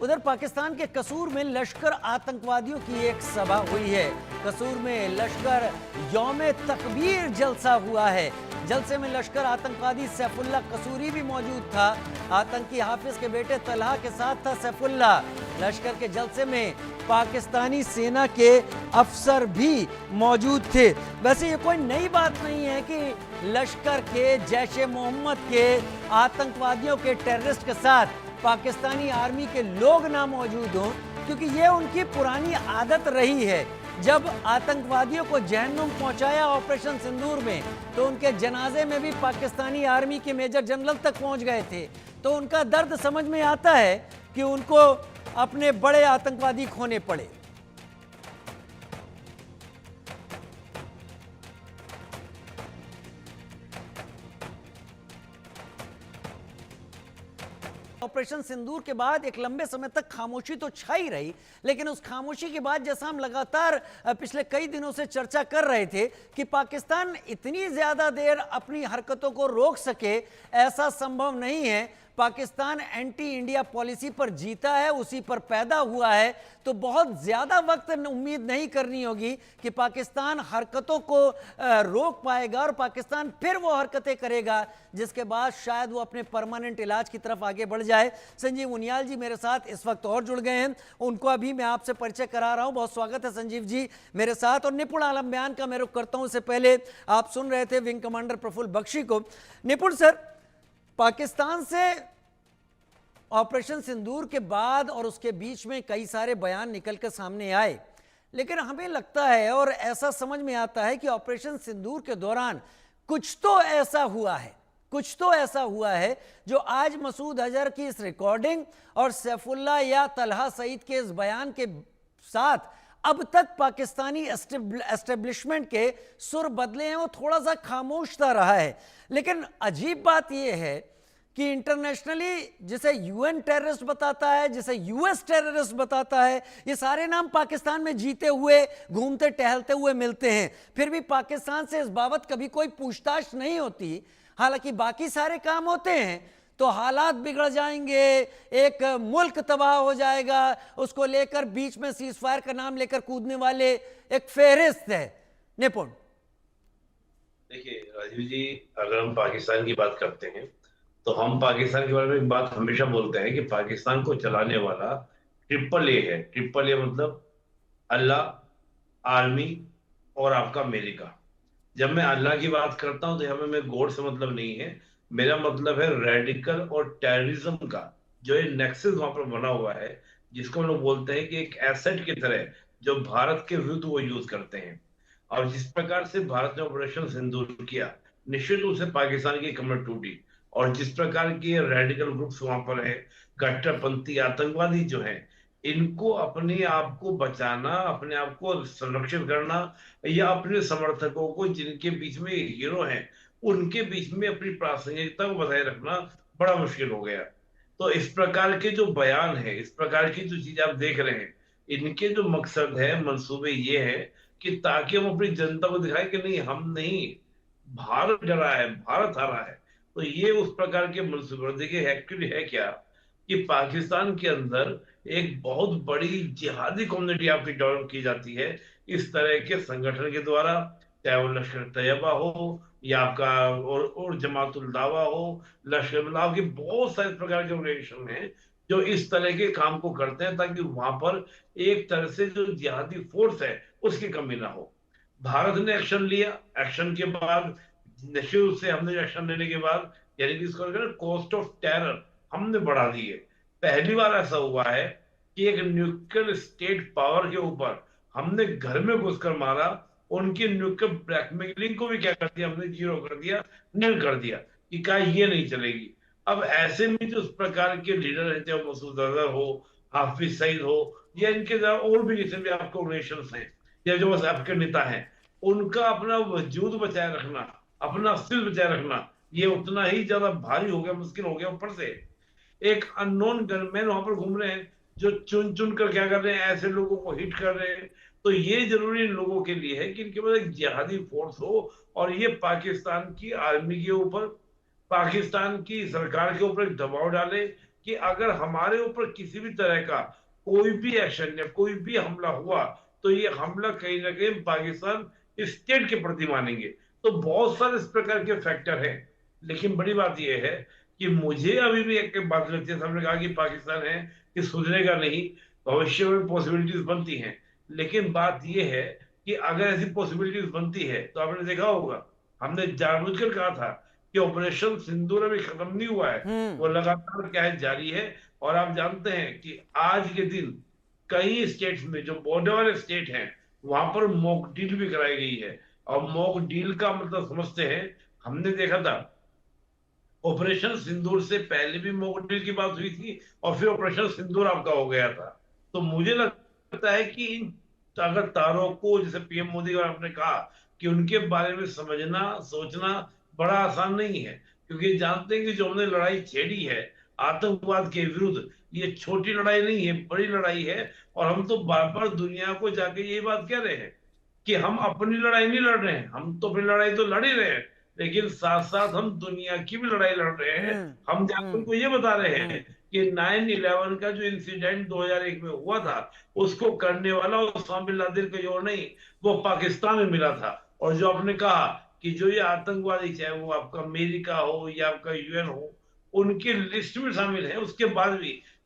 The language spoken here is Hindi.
उधर पाकिस्तान के कसूर में लश्कर आतंकवादियों की एक सभा हुई है। कसूर में लश्कर यौम तकबीर जलसा हुआ है। जलसे में लश्कर आतंकवादी सैफुल्ला कसूरी भी मौजूद था। आतंकी हाफिज के बेटे तलहा के साथ था सैफुल्ला। लश्कर के जलसे में पाकिस्तानी सेना के अफसर भी मौजूद थे। वैसे ये कोई नई बात नहीं है कि लश्कर के, जैश ए मोहम्मद के, आतंकवादियों के, टेररिस्ट के साथ पाकिस्तानी आर्मी के लोग ना मौजूद हों, क्योंकि ये उनकी पुरानी आदत रही है। जब आतंकवादियों को जहन्नुम पहुंचाया ऑपरेशन सिंदूर में, तो उनके जनाजे में भी पाकिस्तानी आर्मी के मेजर जनरल तक पहुंच गए थे। तो उनका दर्द समझ में आता है कि उनको अपने बड़े आतंकवादी खोने पड़े। ऑपरेशन सिंदूर के बाद एक लंबे समय तक खामोशी तो छाई रही, लेकिन उस खामोशी के बाद जैसा हम लगातार पिछले कई दिनों से चर्चा कर रहे थे कि पाकिस्तान इतनी ज्यादा देर अपनी हरकतों को रोक सके, ऐसा संभव नहीं है। पाकिस्तान एंटी इंडिया पॉलिसी पर जीता है, उसी पर पैदा हुआ है, तो बहुत ज्यादा वक्त उम्मीद नहीं करनी होगी कि पाकिस्तान हरकतों को रोक पाएगा और पाकिस्तान फिर वो हरकतें करेगा जिसके बाद शायद वो अपने परमानेंट इलाज की तरफ आगे बढ़ जाए। संजीव उनियाल जी मेरे साथ इस वक्त और जुड़ गए हैं, उनको अभी मैं आपसे परिचय करा रहा हूं। बहुत स्वागत है संजीव जी मेरे साथ। और निपुण आलम बयान का मैं रुख करता हूं। इससे पहले आप सुन रहे थे विंग कमांडर प्रफुल्ल बख्शी को। निपुण सर, पाकिस्तान से ऑपरेशन सिंदूर के बाद और उसके बीच में कई सारे बयान निकल कर सामने आए, लेकिन हमें लगता है और ऐसा समझ में आता है कि ऑपरेशन सिंदूर के दौरान कुछ तो ऐसा हुआ है जो आज मसूद अजहर की इस रिकॉर्डिंग और सैफुल्ला या तलहा सईद के इस बयान के साथ अब तक पाकिस्तानी एस्टेब्लिशमेंट के सुर बदले हैं, वो थोड़ा सा खामोश सा रहा है। लेकिन अजीब बात यह है कि इंटरनेशनली जिसे यूएन टेररिस्ट बताता है, जिसे यूएस टेररिस्ट बताता है, ये सारे नाम पाकिस्तान में जीते हुए, घूमते टहलते हुए मिलते हैं, फिर भी पाकिस्तान से इस बाबत कभी कोई पूछताछ नहीं होती। हालांकि बाकी सारे काम होते हैं तो हालात बिगड़ जाएंगे, एक मुल्क तबाह हो जाएगा, उसको लेकर बीच में सीजफायर का नाम लेकर कूदने वाले एक फेहरिस्त है। निपुण देखिए राजीव जी, अगर हम पाकिस्तान की बात करते हैं तो हम पाकिस्तान के बारे में एक बात हमेशा बोलते हैं कि पाकिस्तान को चलाने वाला ट्रिपल ए है। ट्रिपल ए मतलब अल्लाह, आर्मी और आपका अमेरिका। जब मैं अल्लाह की बात करता हूं तो यहाँ में गॉड से मतलब नहीं है, मेरा मतलब है रेडिकल और टेररिज्म का जो ये नेक्सस वहां पर बना हुआ है, जिसको हम लोग बोलते हैं कि एक एसेट की तरह जो भारत के विरुद्ध वो यूज करते हैं। और जिस प्रकार से भारत ने ऑपरेशन सिंदूर किया, निश्चित रूप से पाकिस्तान की कमर टूटी। और जिस प्रकार के रेडिकल ग्रुप्स वहां पर है, कट्टरपंथी आतंकवादी जो है, इनको अपने आप को बचाना, अपने आप को संरक्षित करना या अपने समर्थकों को जिनके बीच में हीरो हैं उनके बीच में अपनी प्रासंगिकता को बनाए रखना बड़ा मुश्किल हो गया। तो इस प्रकार के जो बयान है, इस प्रकार की जो चीज आप देख रहे हैं, इनके जो मकसद है, मंसूबे ये है कि ताकि हम अपनी जनता को दिखाएं कि नहीं, हम नहीं, भारत डरा है, भारत हारा है। तो ये उस प्रकार के मंसूबे। देखिए एक्चुअली है क्या कि पाकिस्तान के अंदर एक बहुत बड़ी जिहादी कम्युनिटी आपकी डेवलप की जाती है इस तरह के संगठन के द्वारा, चाहे वो लश्कर तैयबा हो या आपका और जमातुल दावा हो, लश्कर मतलब की बहुत सारे प्रकार के ऑर्गेनाइजेशन हैं जो इस तरह के काम को करते हैं ताकि वहां पर एक तरह से जो जिहादी फोर्स है उसकी कमी ना हो। भारत ने एक्शन लिया, एक्शन के बाद निश्चित रूप से हमने एक्शन लेने के बाद यानी कि इसको कॉस्ट ऑफ टेरर हमने बढ़ा दी है। पहली बार ऐसा हुआ है कि एक न्यूक्लियर स्टेट पावर के ऊपर हमने घर में घुसकर मारा, उनकी न्यूक्लियर ब्लैकमेलिंग को भी क्या कर दिया, हमने जीरो कर दिया, नील कर दिया कि क्या ये नहीं चलेगी। अब ऐसे में जो उस प्रकार के लीडर हैं, चाहे मसूद अजहर हो, हाफिज सईद हो या इनके और भी जितने भी आपके ऑर्गेनाइजेशन हैं या जो बस आपके नेता हैं, उनका अपना वजूद बचाए रखना, अपना अस्तित्व बचाए रखना, ये उतना ही ज्यादा भारी हो गया, मुश्किल हो गया। ऊपर से एक अननोन गनमैन वहां पर घूम रहे हैं जो चुन चुन कर क्या कर रहे हैं, ऐसे लोगों को हिट कर रहे हैं। तो ये जरूरी इन लोगों के लिए है कि इनके पास एक जिहादी फोर्स हो और ये पाकिस्तान की आर्मी के ऊपर, पाकिस्तान की सरकार के ऊपर एक दबाव डाले कि अगर हमारे ऊपर किसी भी तरह का कोई भी एक्शन या कोई भी हमला हुआ तो ये हमला कहीं ना कहीं पाकिस्तान स्टेट के प्रति मानेंगे। तो बहुत सारे इस प्रकार के फैक्टर हैं। लेकिन बड़ी बात यह है कि मुझे अभी भी एक बात लगती है, हमने कहा कि पाकिस्तान है कि सुधरेगा नहीं, भविष्य में पॉसिबिलिटीज बनती हैं। लेकिन बात यह है कि अगर ऐसी पॉसिबिलिटीज बनती है तो आपने देखा होगा, हमने जानबूझकर कहा था कि ऑपरेशन सिंदूर अभी खत्म नहीं हुआ है, वो लगातार क्या है जारी है। और आप जानते हैं कि आज के दिन कई स्टेट्स में जो बॉर्डर वाले स्टेट हैं वहां पर मॉक ड्रिल भी कराई गई है। और मॉक ड्रिल का मतलब समझते हैं, हमने देखा था ऑपरेशन सिंदूर से पहले भी मॉक ड्रिल की बात हुई थी और फिर ऑपरेशन सिंदूर आपका हो गया था। तो मुझे लगता है कि इन अगर तारों को, जैसे पीएम मोदी और आपने कहा, कि उनके बारे में समझना सोचना बड़ा आसान नहीं है। क्योंकि जानते हैं कि जो हमने लड़ाई छेड़ी है आतंकवाद के विरुद्ध, ये छोटी लड़ाई नहीं है, बड़ी लड़ाई है। और हम तो बार बार दुनिया को जाके यही बात कह रहे हैं कि हम अपनी लड़ाई नहीं लड़ रहे हैं, हम तो अपनी लड़ाई तो लड़ ही रहे हैं, लेकिन साथ साथ हम दुनिया की भी लड़ाई लड़ रहे हैं। हम्म हम जाकर हम्म उनको ये बता रहे हैं हम्म कि 9/11 का जो इंसिडेंट 2001 में हुआ था, उसको करने वाला ओसामा बिन लादेन कोई और नहीं, वो पाकिस्तान में मिला था। और जो आपने कहा कि जो ये आतंकवादी, चाहे वो आपका अमेरिका हो या आपका यूएन हो, उनकी लिस्ट में शामिल है, उसके बाद भी